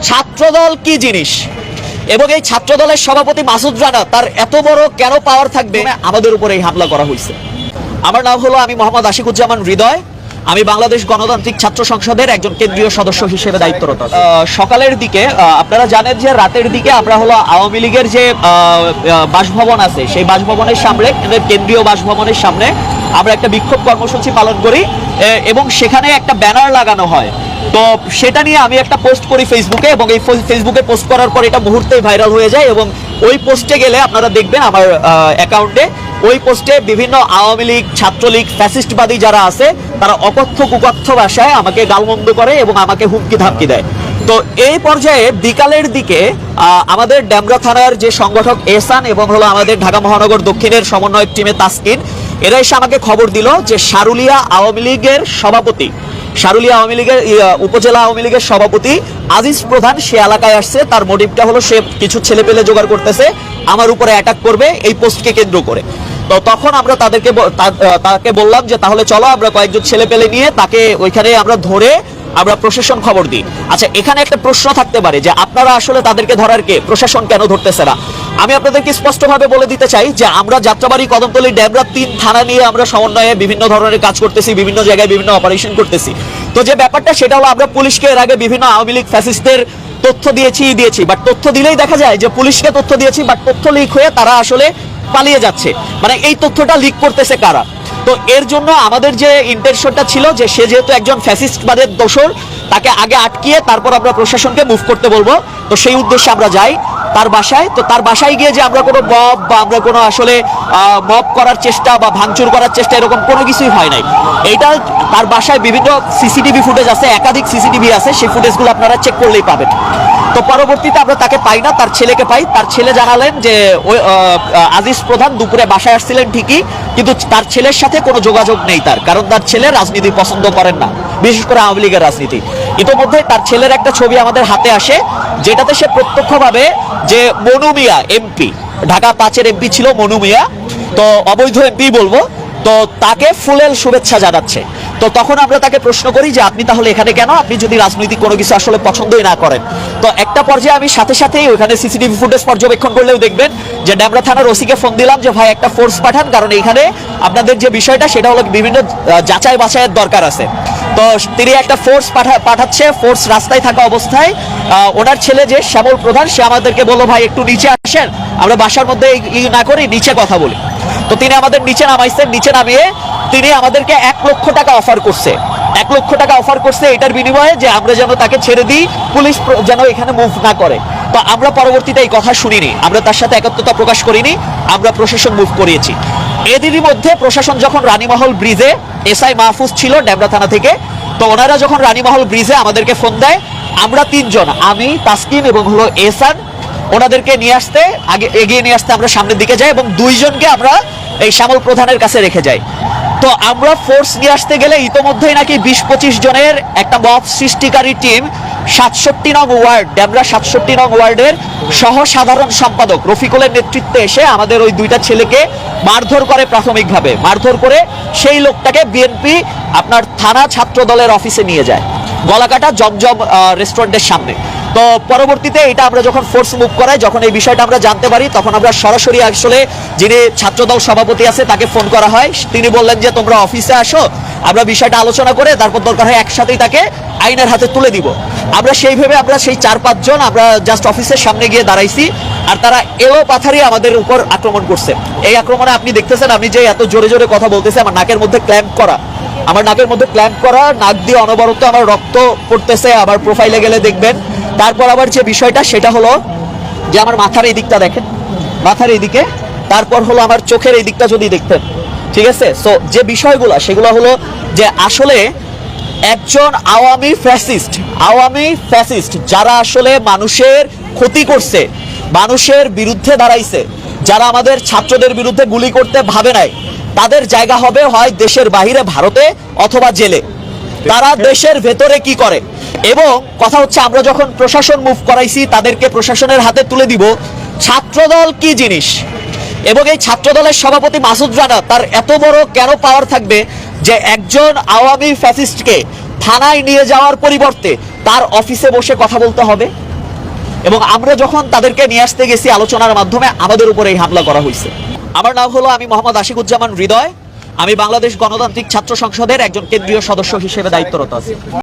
ছাত্রদল কি জিনিস এবং এই ছাত্রদলের সভাপতি মাসুদ রানা তার এত বড় কেন পাওয়ার থাকবে আমাদের উপরে এই হামলা করা হয়েছে। আমার নাম হলো আমি মোহাম্মদ আশিকুজ্জামান হৃদয়। আমি বাংলাদেশ গণতান্ত্রিক ছাত্র সংসদের একজন কেন্দ্রীয় সদস্য হিসেবে দায়িত্বরত। সকালের দিকে আপনারা জানেন যে রাতের দিকে আমরা হলো আওয়ামী লীগের যে বাসভবন আছে সেই বাসভবনের সামনে, কেন্দ্রীয় বাসভবনের সামনে আমরা একটা বিক্ষোভ কর্মসূচি পালন করি এবং সেখানে একটা ব্যানার লাগানো হয়। তো সেটা নিয়ে আমি একটা পোস্ট করি ফেসবুকে এবং এই ফেসবুকে পোস্ট করার পর এটা মুহূর্তেই ভাইরাল হয়ে যায় এবং ওই পোস্টে গেলে আপনারা দেখবেন আমার অ্যাকাউন্টে ওই পোস্টে বিভিন্ন আওয়ামী লীগ, ছাত্রলীগ, ফ্যাসিস্টবাদী যারা আছে তারা অকথ্য কুকথ্য ভাষায় আমাকে গালমন্দ করে এবং আমাকে হুমকি ধামকি দেয়। তো এই পর্যায়ে বিকালের দিকে আমাদের ডেমরা থানার যে সংগঠক এহসান এবং হলো আমাদের ঢাকা মহানগর দক্ষিণের সমন্বয়ক টিমে তাসকিন, এরা এসে আমাকে খবর দিল যে সারুলিয়া আওয়ামী লীগের সভাপতি, সারুলিয়া আওয়ামী লীগের উপজেলা আওয়ামী লীগের সভাপতি আজিজ প্রধান সে এলাকায় আসছে। তার মোটিভটা হলো সে কিছু ছেলে পেলে জোগাড় করতেছে আমার উপরে অ্যাটাক করবে এই পোস্টকে কেন্দ্র করে। তো তখন আমরা তাকে বললাম যে তাহলে চলো আমরা কয়েকজন ছেলে পেলে নিয়ে তাকে ওইখানে আমরা ধরে আমরা প্রশাসন খবর দিই। আচ্ছা, এখানে একটা প্রশ্ন থাকতে পারে যে আপনারা আসলে তাদেরকে ধরার কে, প্রশাসন কেন ধরতেছে না? আমি আপনাদেরকে স্পষ্টভাবে বলে দিতে চাই যে আমরা যাত্রাবাড়ি, কদমতলী, ডেমরা 3 থানা নিয়ে আমরা সমন্বয়ে বিভিন্ন ধরনের কাজ করতেছি, বিভিন্ন জায়গায় বিভিন্ন অপারেশন করতেছি। তো যে ব্যাপারটা সেটা হলো আমরা পুলিশকে এর আগে বিভিন্ন আওয়ামী লীগ ফ্যাসিস্টদের তথ্য দিয়েছি, বাট তথ্য দিলেই দেখা যায় যে পুলিশকে তথ্য দিয়েছি বাট তথ্য লিক হয়ে তারা আসলে পালিয়ে যাচ্ছে। মানে এই তথ্যটা লিক করতেছে কারা? তো এর জন্য আমাদের যে ইন্টেনশনটা ছিল যে সে যেহেতু একজন ফ্যাসিস্টবাদের দোসর, তাকে আগে আটকিয়ে তারপর আমরা প্রশাসনকে মুভ করতে বলবো। তো সেই উদ্দেশ্যে আমরা যাই তার বাসায়। তো তার বাসায় গিয়ে যে আমরা কোনো মব বা আমরা কোনো আসলে মব করার চেষ্টা বা ভাঙচুর করার চেষ্টা এরকম কোনো কিছুই হয় নাই। এইটা তার বাসায় বিভিন্ন সিসিটিভি ফুটেজ আছে, একাধিক সিসিটিভি আছে, সেই ফুটেজগুলো আপনারা চেক করলেই পাবেন। তো পরবর্তীতে আমরা তাকে পাই না, তার ছেলেকে পাই। তার ছেলে জানালেন যে ওই আজিজ প্রধান দুপুরে বাসায় আসছিলেন ঠিকই, কিন্তু তার ছেলের সাথে কোনো যোগাযোগ নেই তার, কারণ তার ছেলে রাজনীতি পছন্দ করেন না, বিশেষ করে আওয়ামী লীগের রাজনীতি। ইতোমধ্যে তার ছেলের একটা ছবি আমাদের হাতে আসে যেটাতে সে প্রত্যক্ষভাবে যে মনু মিয়া এমপি, ঢাকা 5-এর এমপি ছিল মনু মিয়া, তো অবৈধ এমপি বলবো, তো তাকে ফুলেল শুভেচ্ছা জানাচ্ছে। তো তখন আমরা তাকে প্রশ্ন করি যে আপনি তাহলে এখানে কেন, আপনি যদি রাজনৈতিক কোনো কিছু আসলে পছন্দই না করেন। তো একটা পর্যায়ে আমি সাথে সাথেই ওখানে সিসিটিভি ফুটেজ পর্যবেক্ষণ করলেও দেখবেন যে ডেমরা থানার ওসিকে ফোন দিলাম যে ভাই একটা ফোর্স পাঠান, কারণ এখানে আপনাদের যে বিষয়টা সেটা হলো বিভিন্ন যাচাই বাছাইয়ের দরকার আছে। তো তিনি একটা ফোর্স পাঠাচ্ছে। ফোর্স রাস্তায় থাকা অবস্থায় ওনার ছেলে যে শ্যামল প্রধান সে আমাদেরকে বললো ভাই একটু নিচে আসেন, আমরা বাসার মধ্যে না করি, নিচে কথা বলি। তো তিনি আমাদের নিচে নামাইছেন, নিচে নামিয়ে তিনি আমাদেরকে 1 লক্ষ টাকা অফার করছে। 1 লক্ষ টাকা অফার করছে এটার বিনিময়ে যে আমরা যেন তাকে ছেড়ে দিই, পুলিশ যেন এখানে মুভ না করে। তো আমরা পরবর্তীতে এই কথা শুনিনি, আমরা তার সাথে একত্রতা প্রকাশ করিনি, আমরা প্রশাসন মুভ করিয়েছি। এদেরই মধ্যে প্রশাসন যখন রানীমহল ব্রিজে, এসআই মাহফুজ ছিল ডেমরা থানা থেকে, তো ওনারা যখন রানীমহল ব্রিজে আমাদেরকে ফোন দেয়, আমরা 3 জন, আমি, তাসকিন এবং হলো এহসান, ওনাদেরকে নিয়ে আসতে এগিয়ে নিয়ে আসতে আমরা সামনের দিকে যাই এবং 2 জনকে আমরা এই শ্যামল প্রধানের কাছে রেখে যাই। তো আমরা ফোর্স নিয়ে আসতে গেলে ইতোমধ্যেই নাকি 20-25 জনের একটা মব সৃষ্টিকারী টিম 67 নং ওয়ার্ড, ডেমরা 67 নং ওয়ার্ডের সহ সাধারণ সম্পাদক রফিকুলের নেতৃত্বে এসে আমাদের ওই 2টা ছেলেকে মারধর করে, প্রাথমিকভাবে মারধর করে সেই লোকটাকে বিএনপি আপনার থানা ছাত্র দলের অফিসে নিয়ে যায়, গলাকাটা জমজম রেস্টুরেন্টের সামনে। তো পরবর্তীতে এটা আমরা যখন ফোর্স মুভ করাই, যখন এই বিষয়টা আমরা জানতে পারি, তখন আমরা সরাসরি আসলে যিনি ছাত্রদল সভাপতি আছে তাকে ফোন করা হয়। তিনি বললেন যে তোমরা অফিসে আসো, আমরা বিষয়টা আলোচনা করে তারপর দরকার হয় একসাথেই তাকে আইনের হাতে তুলে দিব। আমরা সেইভাবে আমরা সেই 4-5 জন আমরা জাস্ট অফিসের সামনে গিয়ে দাঁড়াইছি, আর তারা এলো পাথারি আমাদের উপর আক্রমণ করছে। এই আক্রমণে আপনি দেখতেছেন আমি যে এত জোরে জোরে কথা বলতেছি, আমার নাকের মধ্যে ক্ল্যাম্প করা, নাক দিয়ে অনবরত আমার রক্ত পড়তেছে। আবার প্রোফাইলে গেলে দেখবেন। তারপর আবার যে বিষয়টা সেটা হলো যে আমার মাথার এই দিকটা দেখেন, মাথার এই দিকে, তারপর হলো আমার চোখের এই দিকটা যদি দেখতেন, ঠিক আছে। সো যে বিষয়গুলো সেগুলো হলো যে আসলে একজন আওয়ামী ফ্যাসিস্ট যারা আসলে মানুষের ক্ষতি করছে, মানুষের বিরুদ্ধে দাঁড়াইছে, যারা আমাদের ছাত্রদের বিরুদ্ধে গুলি করতে ভাবে নাই, তাদের জায়গা হবে হয় দেশের বাহিরে ভারতে অথবা জেলে। তারা দেশের ভেতরে কি করে? এবং কথা হচ্ছে আমরা যখন প্রশাসন মুভ করাইছি তাদেরকে প্রশাসনের হাতে তুলে দিব। ছাত্রদল কি জিনিস এবং এই ছাত্রদলের সভাপতি মাসুদ রানা তার এত বড় কেন পাওয়ার থাকবে যে একজন আওয়ামী ফ্যাসিস্টকে থানায় নিয়ে যাওয়ার পরিবর্তে তার অফিসে বসে কথা বলতে হবে? এবং আমরা যখন তাদেরকে নিয়ে আসতে গেছি আলোচনার মাধ্যমে আমাদের উপরে এই হামলা করা হয়েছে। আমার নাম হলো আমি মোহাম্মদ আশিকুজ্জামান হৃদয়। আমি বাংলাদেশ গণতান্ত্রিক ছাত্র সংসদের একজন কেন্দ্রীয় সদস্য হিসেবে দায়িত্বরত আছি।